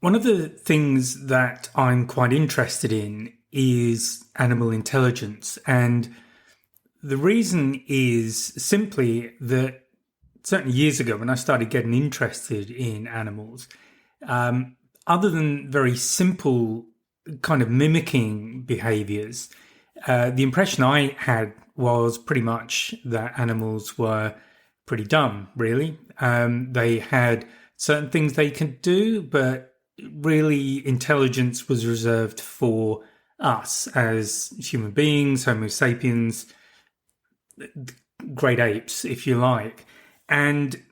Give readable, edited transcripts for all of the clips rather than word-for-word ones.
One of the things that I'm quite interested in is animal intelligence. And the reason is simply that certainly years ago when I started getting interested in animals, other than very simple kind of mimicking behaviours, the impression I had was pretty much that animals were pretty dumb, really. They had certain things they could do, but really intelligence was reserved for us as human beings, Homo sapiens, great apes, if you like. And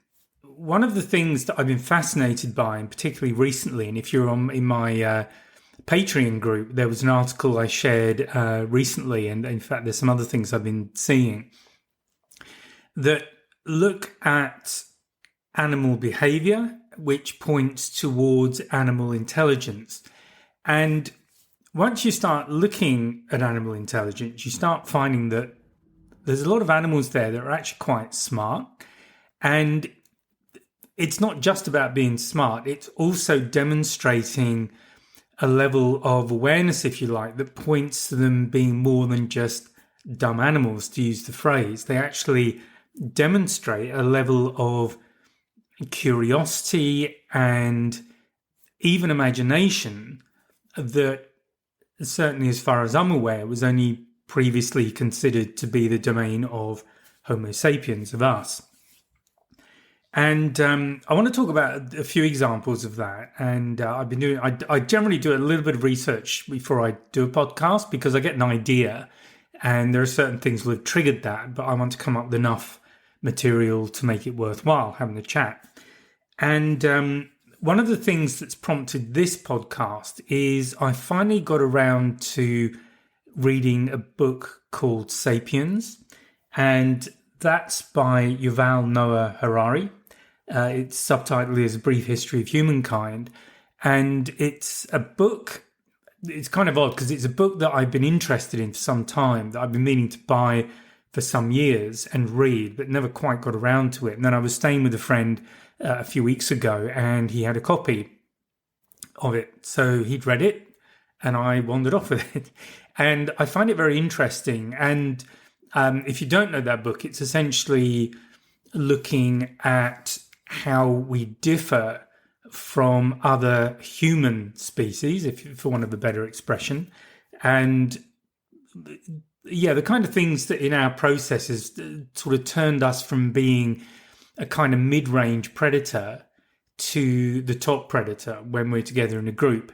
one of the things that I've been fascinated by, and particularly recently, and if you're in my Patreon group, there was an article I shared recently, and in fact, there's some other things I've been seeing that look at animal behavior, which points towards animal intelligence. And once you start looking at animal intelligence, you start finding that there's a lot of animals there that are actually quite smart. And it's not just about being smart, it's also demonstrating a level of awareness, if you like, that points to them being more than just dumb animals, to use the phrase. They actually demonstrate a level of curiosity and even imagination that, certainly as far as I'm aware, was only previously considered to be the domain of Homo sapiens, of us. And I want to talk about a few examples of that. And I've been doing, I generally do a little bit of research before I do a podcast because I get an idea and there are certain things that have triggered that, but I want to come up with enough material to make it worthwhile having a chat. And one of the things that's prompted this podcast is I finally got around to reading a book called Sapiens, and that's by Yuval Noah Harari. It's subtitled as A Brief History of Humankind. And it's a book, it's kind of odd because it's a book that I've been interested in for some time, that I've been meaning to buy for some years and read, but never quite got around to it. And then I was staying with a friend a few weeks ago and he had a copy of it. So he'd read it and I wandered off with it. And I find it very interesting. And if you don't know that book, it's essentially looking at how we differ from other human species, for want of a better expression. And yeah, the kind of things that in our processes sort of turned us from being a kind of mid-range predator to the top predator when we're together in a group.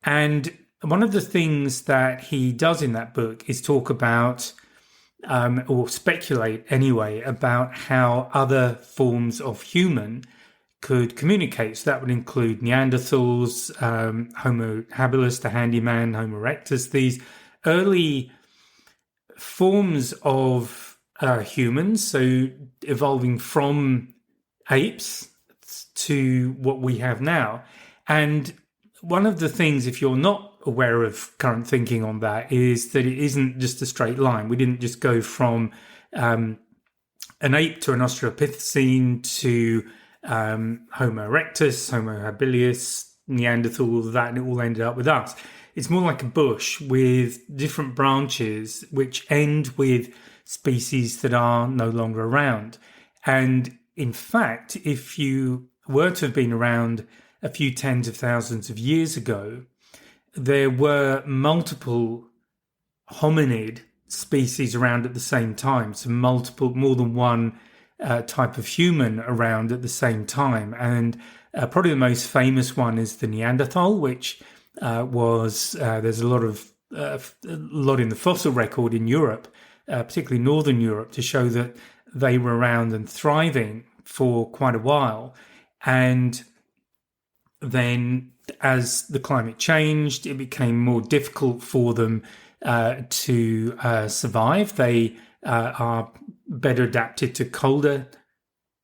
And one of the things that he does in that book is talk about, or speculate anyway, about how other forms of human could communicate. So that would include Neanderthals, Homo habilis, the handyman, Homo erectus, these early forms of humans, so evolving from apes to what we have now. And one of the things, if you're not aware of current thinking on that, is that it isn't just a straight line. We didn't just go from an ape to an Australopithecine to Homo erectus, Homo habilis, Neanderthal, all of that, and it all ended up with us. It's more like a bush with different branches which end with species that are no longer around. And in fact, if you were to have been around a few tens of thousands of years ago, there were multiple hominid species around at the same time. So more than one type of human around at the same time. And probably the most famous one is the Neanderthal, which there's a lot in the fossil record in Europe, particularly Northern Europe, to show that they were around and thriving for quite a while. And then as the climate changed, it became more difficult for them to survive. They are better adapted to colder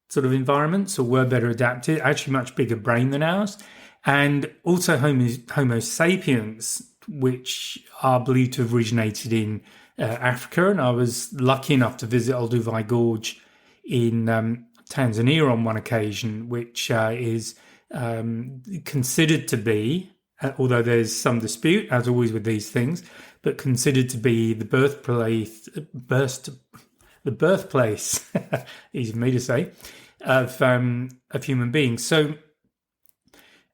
sort of environments, or were better adapted, actually much bigger brain than ours. And also Homo sapiens, which are believed to have originated in Africa. And I was lucky enough to visit Olduvai Gorge in Tanzania on one occasion, which is considered to be, although there's some dispute, as always with these things, but considered to be the birthplace, easy for me to say, of human beings. So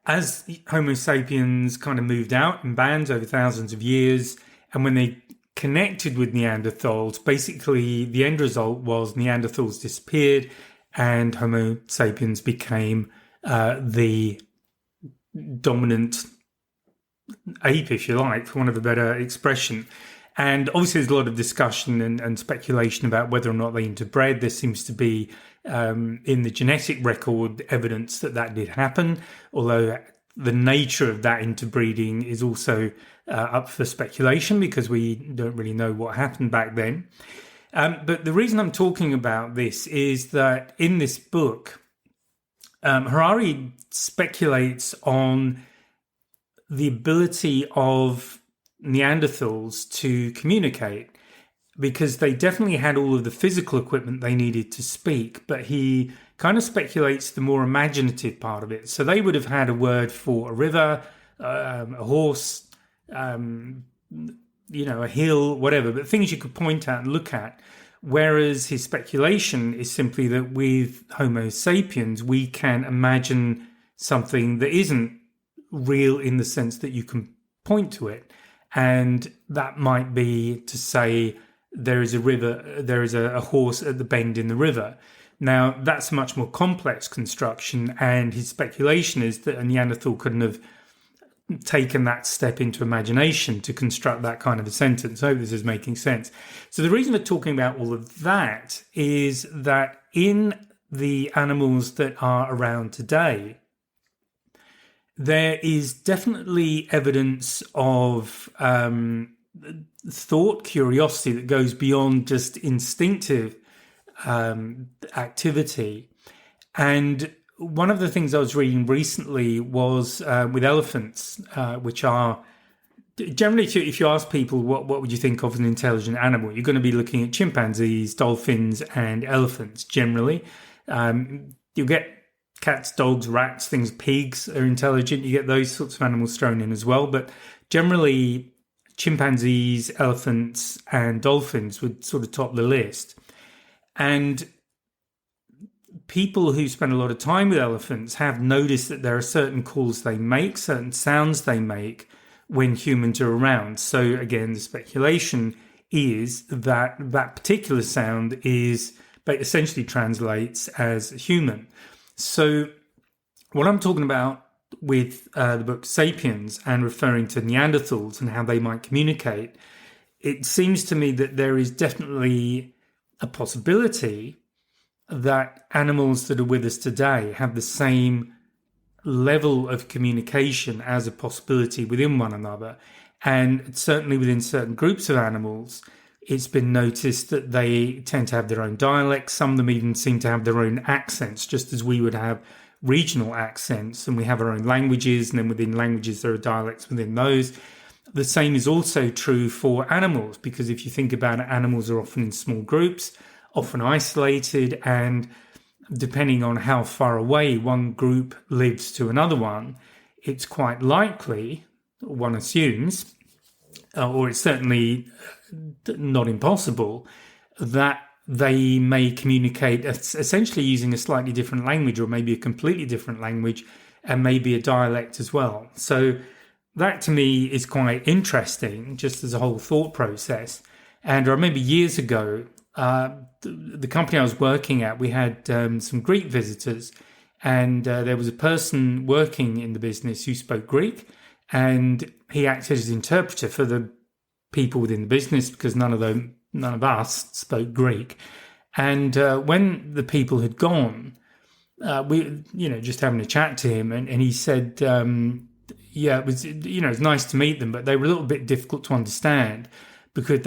as Homo sapiens kind of moved out in bands over thousands of years, and when they connected with Neanderthals, basically the end result was Neanderthals disappeared and Homo sapiens became the dominant ape, if you like, for want of a better expression. And obviously there's a lot of discussion and speculation about whether or not they interbred. There seems to be, in the genetic record, evidence that did happen, although the nature of that interbreeding is also up for speculation because we don't really know what happened back then. But the reason I'm talking about this is that in this book, Harari speculates on the ability of Neanderthals to communicate, because they definitely had all of the physical equipment they needed to speak, but he kind of speculates the more imaginative part of it. So they would have had a word for a river, a horse, a hill, whatever, but things you could point at and look at. Whereas his speculation is simply that with Homo sapiens, we can imagine something that isn't real in the sense that you can point to it. And that might be to say there is a river, there is a horse at the bend in the river. Now, that's a much more complex construction, and his speculation is that a Neanderthal couldn't have taken that step into imagination to construct that kind of a sentence. I hope this is making sense. So the reason we're talking about all of that is that in the animals that are around today, there is definitely evidence of thought, curiosity that goes beyond just instinctive activity. And one of the things I was reading recently was with elephants, which are generally, if you ask people what would you think of an intelligent animal, you're going to be looking at chimpanzees, dolphins, and elephants generally. You'll get cats, dogs, rats, things, pigs are intelligent. You get those sorts of animals thrown in as well. But generally, chimpanzees, elephants, and dolphins would sort of top the list. And people who spend a lot of time with elephants have noticed that there are certain calls they make, certain sounds they make when humans are around. So again, the speculation is that that particular sound essentially translates as human. So what I'm talking about with the book Sapiens and referring to Neanderthals and how they might communicate, it seems to me that there is definitely a possibility that animals that are with us today have the same level of communication as a possibility within one another. And certainly within certain groups of animals, it's been noticed that they tend to have their own dialects. Some of them even seem to have their own accents, just as we would have regional accents, and we have our own languages, and then within languages there are dialects within those. The same is also true for animals, because if you think about it, animals are often in small groups, often isolated, and depending on how far away one group lives to another one, it's quite likely, one assumes, or it's certainly not impossible, that they may communicate essentially using a slightly different language, or maybe a completely different language, and maybe a dialect as well. So that to me is quite interesting, just as a whole thought process. And I remember years ago, the company I was working at, we had some Greek visitors, and there was a person working in the business who spoke Greek, and he acted as interpreter for the people within the business because none of us spoke Greek. And when the people had gone, we just having a chat to him, and he said, it was it's nice to meet them, but they were a little bit difficult to understand because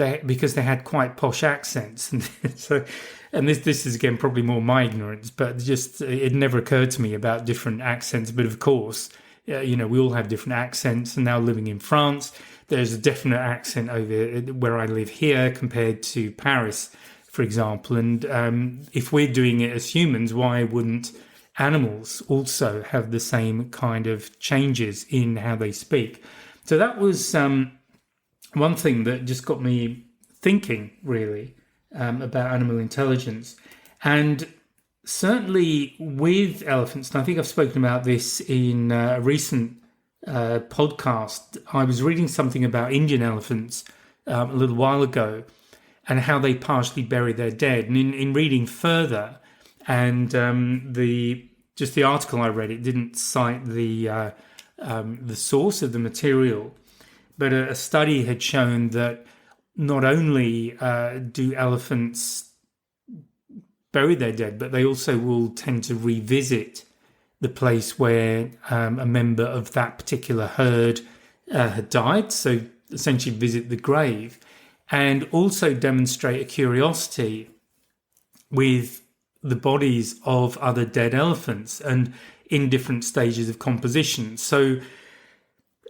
they had quite posh accents. And so, and this is again probably more my ignorance, but just it never occurred to me about different accents. But of course, we all have different accents. And now living in France, there's a definite accent over where I live here compared to Paris, for example. And if we're doing it as humans, why wouldn't animals also have the same kind of changes in how they speak. So that was one thing that just got me thinking, really, about animal intelligence. And certainly with elephants, and I think I've spoken about this in a recent podcast. I was reading something about Indian elephants a little while ago and how they partially bury their dead. And in reading further, and the article I read, it didn't cite the source of the material, but a study had shown that not only do elephants bury their dead, but they also will tend to revisit the place where a member of that particular herd had died. So essentially visit the grave, and also demonstrate a curiosity with the bodies of other dead elephants and in different stages of composition. So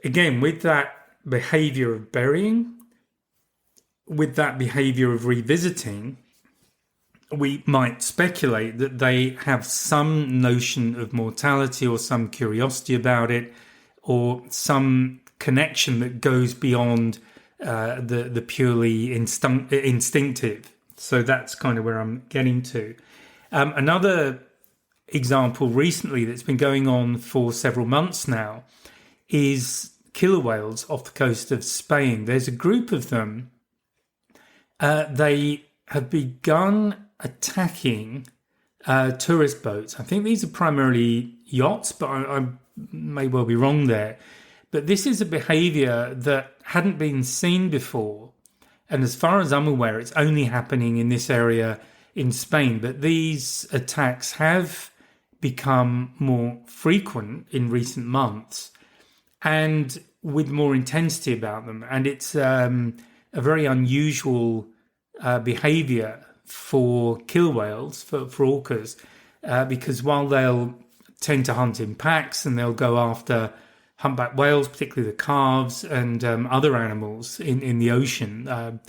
again, with that behavior of burying, with that behavior of revisiting, we might speculate that they have some notion of mortality or some curiosity about it, or some connection that goes beyond the purely instinctive. So that's kind of where I'm getting to. Another example recently that's been going on for several months now is killer whales off the coast of Spain. There's a group of them. They have begun attacking tourist boats. I think these are primarily yachts, but I may well be wrong there. But this is a behavior that hadn't been seen before. And as far as I'm aware, it's only happening in this area in Spain. But these attacks have become more frequent in recent months and with more intensity about them. And it's a very unusual behavior for killer whales, for orcas, because while they'll tend to hunt in packs and they'll go after humpback whales, particularly the calves, and other animals in the ocean,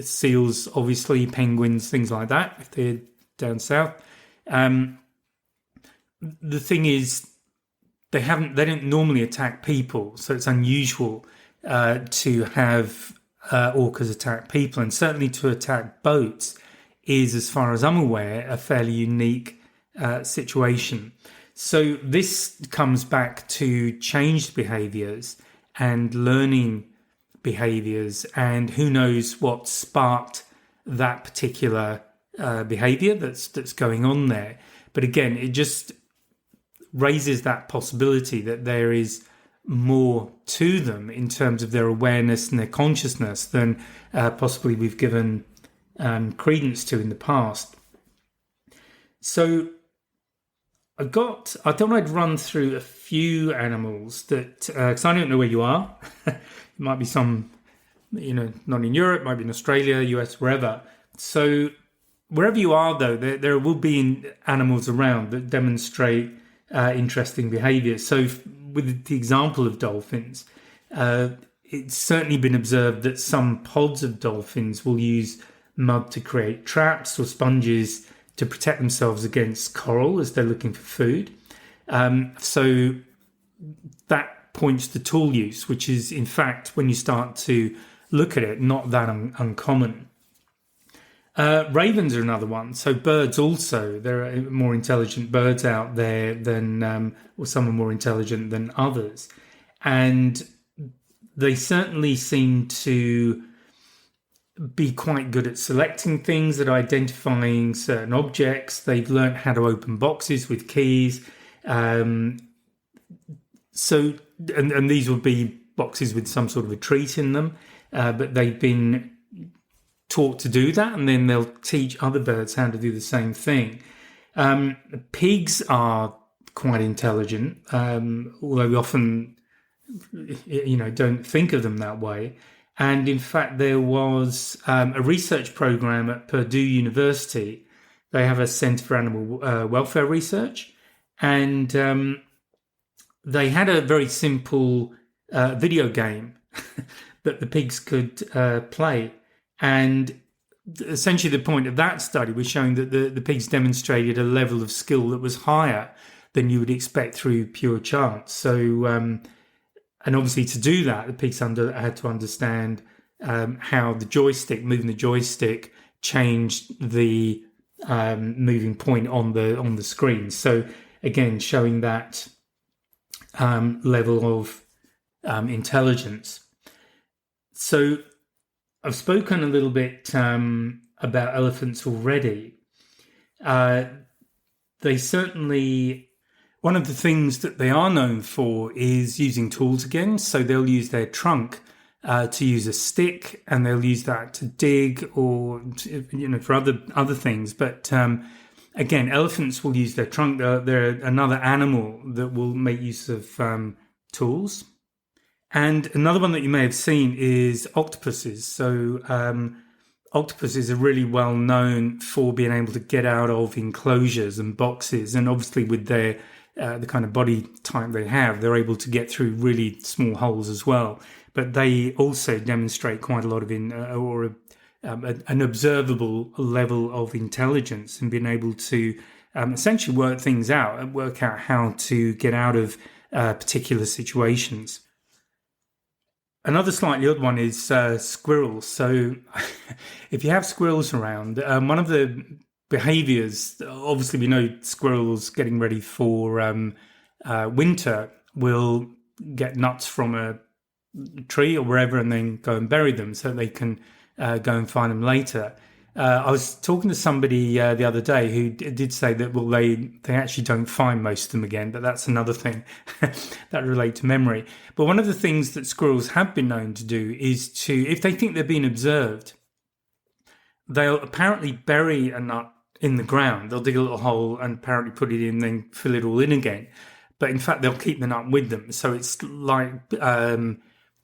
seals, obviously, penguins, things like that, if they're down south. The thing is, they don't normally attack people, so it's unusual to have orcas attack people, and certainly to attack boats is, as far as I'm aware, a fairly unique situation. So this comes back to changed behaviours and learning behaviours, and who knows what sparked that particular behaviour that's going on there. But again, it just raises that possibility that there is more to them in terms of their awareness and their consciousness than possibly we've given credence to in the past. So I thought I'd run through a few animals that, because I don't know where you are. It might be some, not in Europe, might be in Australia, US, wherever. So wherever you are, though, there will be animals around that demonstrate interesting behaviour. So with the example of dolphins, it's certainly been observed that some pods of dolphins will use mud to create traps or sponges to protect themselves against coral as they're looking for food. So that points to tool use, which is, in fact, when you start to look at it, not that uncommon. Ravens are another one. So birds also, there are more intelligent birds out there than, or some are more intelligent than others. And they certainly seem to be quite good at selecting things, at identifying certain objects. They've learned how to open boxes with keys. And these would be boxes with some sort of a treat in them, but they've been taught to do that, and then they'll teach other birds how to do the same thing. Pigs are quite intelligent, although we often, don't think of them that way. And in fact, there was a research program at Purdue University. They have a Centre for Animal Welfare Research, and they had a very simple video game that the pigs could play. And essentially the point of that study was showing that the pigs demonstrated a level of skill that was higher than you would expect through pure chance. So, and obviously to do that, the piece had to understand how moving the joystick changed the moving point on the screen. So again, showing that level of intelligence. So I've spoken a little bit about elephants already. They certainly, one of the things that they are known for is using tools again. So they'll use their trunk to use a stick, and they'll use that to dig or for other things. But again, elephants will use their trunk. They're another animal that will make use of tools. And another one that you may have seen is octopuses. So octopuses are really well known for being able to get out of enclosures and boxes, and obviously with their the kind of body type they have, they're able to get through really small holes as well. But they also demonstrate quite a lot of an observable level of intelligence and being able to essentially work things out and work out how to get out of particular situations. Another slightly odd one is squirrels. So if you have squirrels around, one of the behaviours, obviously we know squirrels getting ready for winter will get nuts from a tree or wherever and then go and bury them so they can go and find them later. I was talking to somebody the other day who did say that, well, they actually don't find most of them again, but that's another thing that relate to memory. But one of the things that squirrels have been known to do is to, if they think they're being observed, they'll apparently bury a nut in the ground. They'll dig a little hole and apparently put it in, then fill it all in again. But in fact, they'll keep the nut with them. So it's like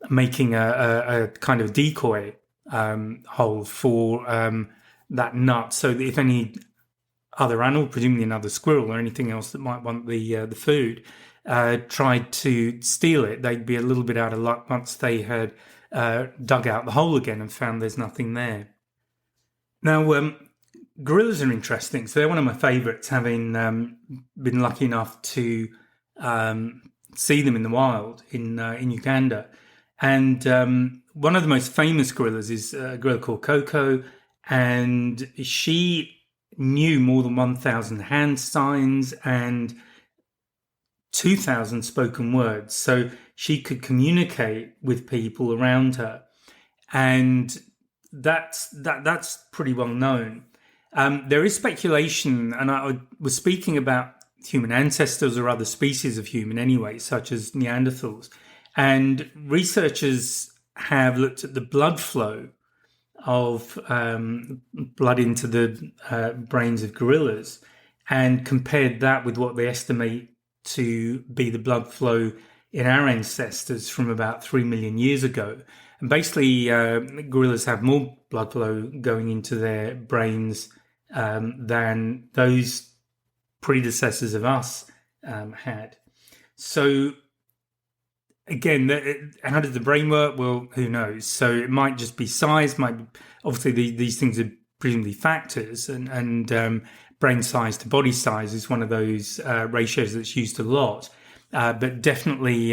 making a kind of decoy hole for that nut, so that if any other animal, presumably another squirrel or anything else that might want the food, tried to steal it, they'd be a little bit out of luck once they had dug out the hole again and found there's nothing there. Now, gorillas are interesting. So they're one of my favourites, having been lucky enough to see them in the wild in Uganda. And one of the most famous gorillas is a gorilla called Coco, and she knew more than 1,000 hand signs and 2,000 spoken words. So she could communicate with people around her, and that's pretty well known. There is speculation, and I was speaking about human ancestors or other species of human anyway, such as Neanderthals. And researchers have looked at the blood flow of blood into the brains of gorillas and compared that with what they estimate to be the blood flow in our ancestors from about 3 million years ago. And basically, gorillas have more blood flow going into their brains than those predecessors of us had. So again, how does the brain work? Well, who knows? So it might just be size. Obviously these things are presumably factors, and brain size to body size is one of those ratios that's used a lot. But definitely,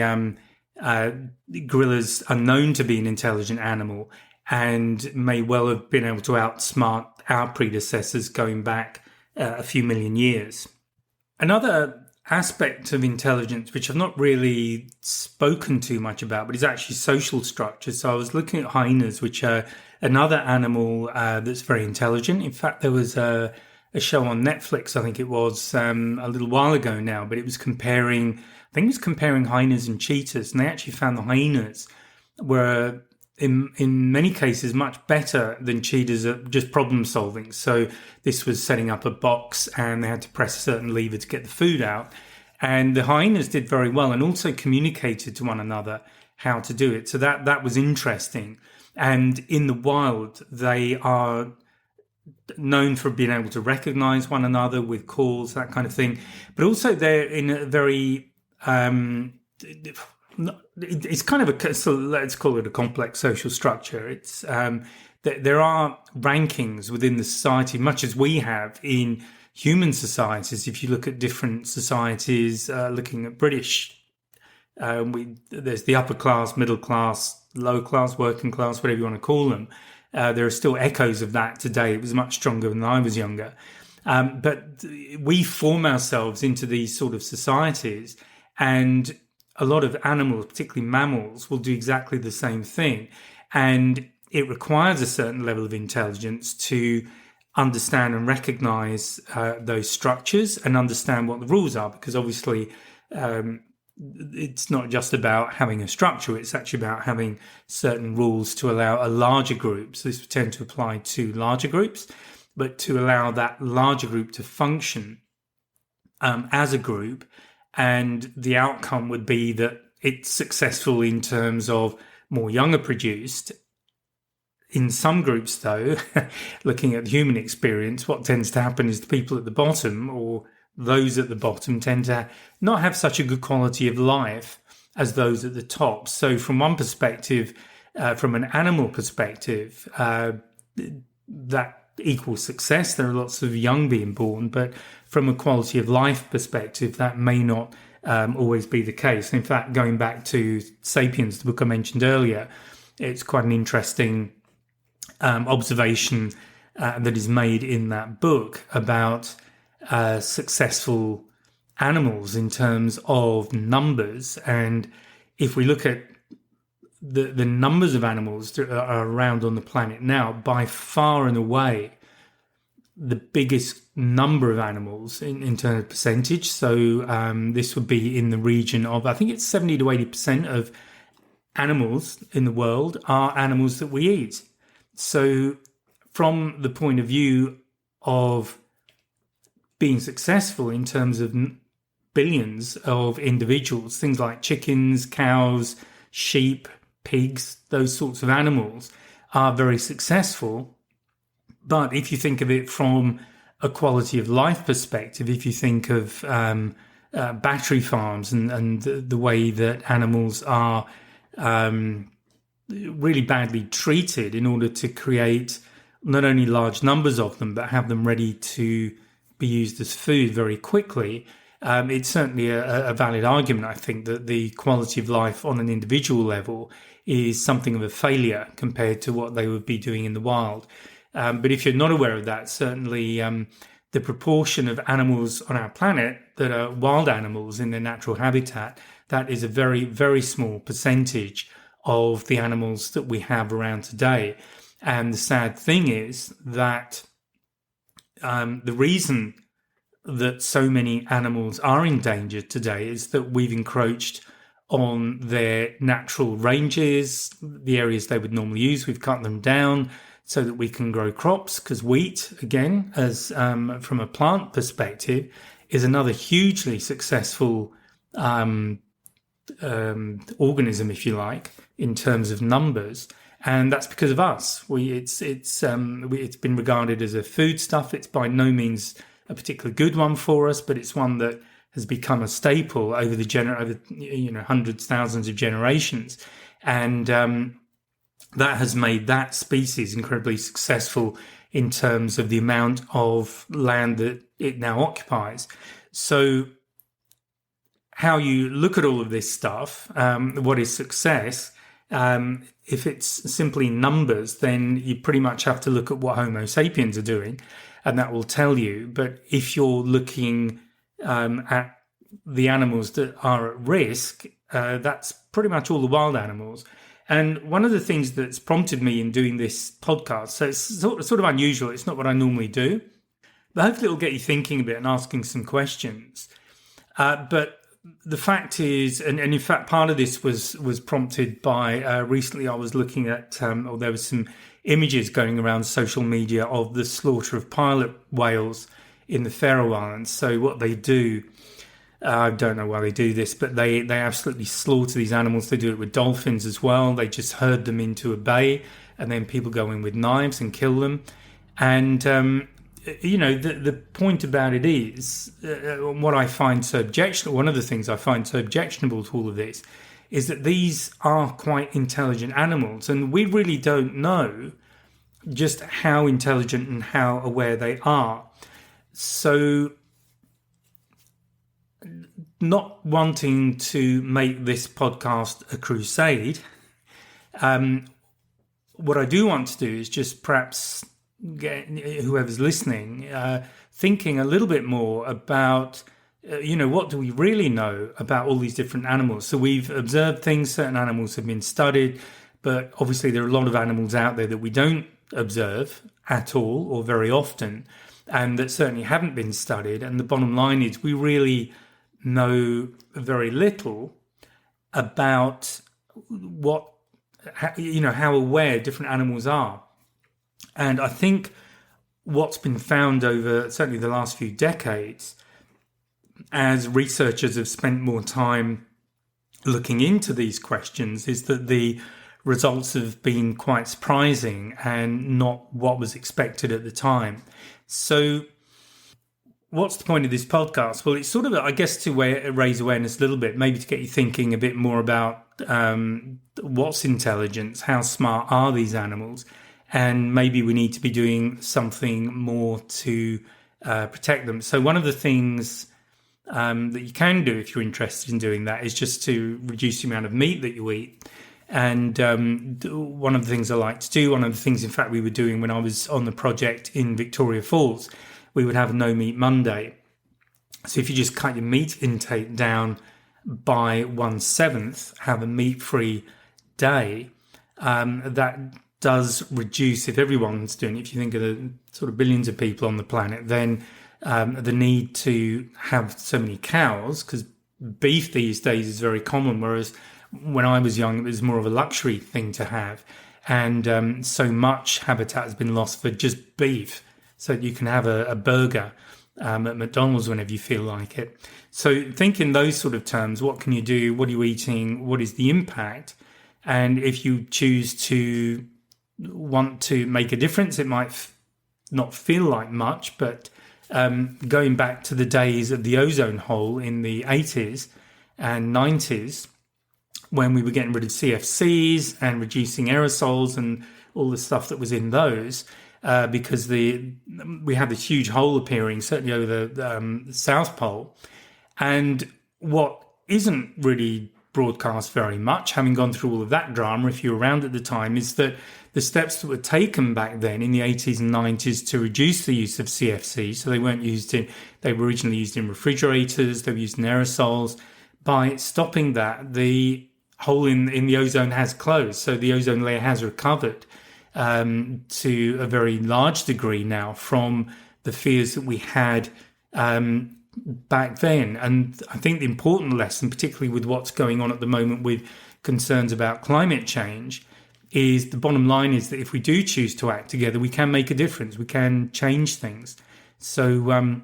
gorillas are known to be an intelligent animal and may well have been able to outsmart our predecessors going back a few million years. Another aspect of intelligence, which I've not really spoken too much about, but is actually social structure. So I was looking at hyenas, which are another animal that's very intelligent. In fact, there was a show on Netflix, I think it was a little while ago now, but it was comparing hyenas and cheetahs, and they actually found the hyenas were in many cases much better than cheetahs at just problem solving. So this was setting up a box and they had to press a certain lever to get the food out. And the hyenas did very well and also communicated to one another how to do it. So that was interesting. And in the wild, they are known for being able to recognize one another with calls, that kind of thing. But also they're in a very it's kind of so let's call it a complex social structure. It's there are rankings within the society, much as we have in human societies. If you look at different societies, looking at British, there's the upper class, middle class, lower class, working class, whatever you want to call them. There are still echoes of that today. It was much stronger when I was younger. But we form ourselves into these sort of societies, and a lot of animals, particularly mammals, will do exactly the same thing. And it requires a certain level of intelligence to understand and recognize those structures and understand what the rules are, because obviously it's not just about having a structure, it's actually about having certain rules to allow a larger group. So this would tend to apply to larger groups, but to allow that larger group to function as a group. And the outcome would be that it's successful in terms of more young are produced. In some groups, though, looking at the human experience, what tends to happen is the people at the bottom, or those at the bottom, tend to not have such a good quality of life as those at the top. So from one perspective, from an animal perspective, that equals success. There are lots of young being born, but from a quality of life perspective, that may not always be the case. In fact, going back to Sapiens, the book I mentioned earlier, it's quite an interesting observation that is made in that book about successful animals in terms of numbers. And if we look at the numbers of animals that are around on the planet now, by far and away, the biggest number of animals in terms of percentage. So this would be in the region of, I think it's 70 to 80% of animals in the world are animals that we eat. So from the point of view of being successful in terms of billions of individuals, things like chickens, cows, sheep, pigs, those sorts of animals are very successful. But if you think of it from a quality of life perspective, if you think of battery farms and the way that animals are really badly treated in order to create not only large numbers of them, but have them ready to be used as food very quickly, it's certainly a valid argument, I think, that the quality of life on an individual level is something of a failure compared to what they would be doing in the wild. But if you're not aware of that, certainly the proportion of animals on our planet that are wild animals in their natural habitat, that is a very, very small percentage of the animals that we have around today. And the sad thing is that the reason that so many animals are endangered today is that we've encroached on their natural ranges, the areas they would normally use. We've cut them down so that we can grow crops, because wheat, again, as from a plant perspective, is another hugely successful organism, if you like, in terms of numbers. And that's because of us. It's been regarded as a foodstuff. It's by no means a particularly good one for us, but it's one that has become a staple over hundreds, thousands of generations, and that has made that species incredibly successful in terms of the amount of land that it now occupies. So, how you look at all of this stuff, what is success? If it's simply numbers, then you pretty much have to look at what Homo sapiens are doing, and that will tell you. But if you're looking at the animals that are at risk, that's pretty much all the wild animals. And one of the things that's prompted me in doing this podcast, so it's sort of unusual, it's not what I normally do, but hopefully it'll get you thinking a bit and asking some questions. But the fact is, and in fact, part of this was prompted by recently I was looking at, there was some images going around social media of the slaughter of pilot whales in the Faroe Islands. So what they do, I don't know why they do this, but they absolutely slaughter these animals. They do it with dolphins as well. They just herd them into a bay, and then people go in with knives and kill them. And the point about it is, what I find so objectionable, one of the things I find so objectionable to all of this, is that these are quite intelligent animals, and we really don't know just how intelligent and how aware they are. So, not wanting to make this podcast a crusade, what I do want to do is just perhaps get whoever's listening thinking a little bit more about, what do we really know about all these different animals? So we've observed things, certain animals have been studied, but obviously there are a lot of animals out there that we don't observe at all or very often, and that certainly haven't been studied. And the bottom line is we really know very little about how aware different animals are. And I think what's been found over certainly the last few decades, as researchers have spent more time looking into these questions, is that the results have been quite surprising and not what was expected at the time. So what's the point of this podcast? Well, it's sort of, I guess, to raise awareness a little bit, maybe to get you thinking a bit more about what's intelligence, how smart are these animals, and maybe we need to be doing something more to protect them. So one of the things that you can do if you're interested in doing that is just to reduce the amount of meat that you eat. And one of the things I like to do, one of the things, in fact, we were doing when I was on the project in Victoria Falls, we would have a No Meat Monday. So if you just cut your meat intake down by 1/7, have a meat-free day, that does reduce, if everyone's doing it, if you think of the sort of billions of people on the planet, then the need to have so many cows, because beef these days is very common, whereas when I was young, it was more of a luxury thing to have. And so much habitat has been lost for just beef, so you can have a burger at McDonald's whenever you feel like it. So think in those sort of terms. What can you do? What are you eating? What is the impact? And if you choose to want to make a difference, it might not feel like much, but going back to the days of the ozone hole in the 80s and 90s, when we were getting rid of CFCs and reducing aerosols and all the stuff that was in those, because we had this huge hole appearing, certainly over the South Pole. And what isn't really broadcast very much, having gone through all of that drama, if you were around at the time, is that the steps that were taken back then in the 80s and 90s to reduce the use of CFC, so they were originally used in refrigerators, they were used in aerosols. By stopping that, the hole in the ozone has closed, so the ozone layer has recovered to a very large degree now from the fears that we had back then. And I think the important lesson, particularly with what's going on at the moment with concerns about climate change, is the bottom line is that if we do choose to act together, we can make a difference. We can change things. So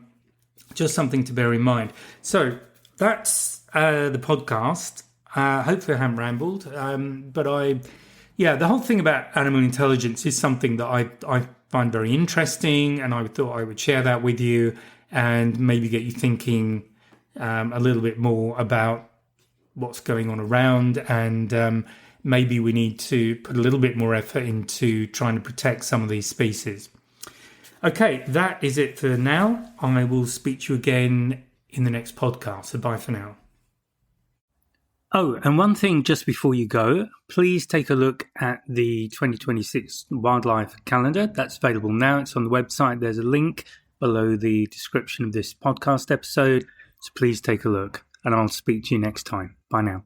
just something to bear in mind. So that's the podcast. Hopefully I haven't rambled. But the whole thing about animal intelligence is something that I find very interesting, and I thought I would share that with you and maybe get you thinking a little bit more about what's going on around, and maybe we need to put a little bit more effort into trying to protect some of these species. Okay, that is it for now. I will speak to you again in the next podcast. So bye for now. Oh, and one thing just before you go, please take a look at the 2026 wildlife calendar. That's available now. It's on the website. There's a link below the description of this podcast episode. So please take a look, and I'll speak to you next time. Bye now.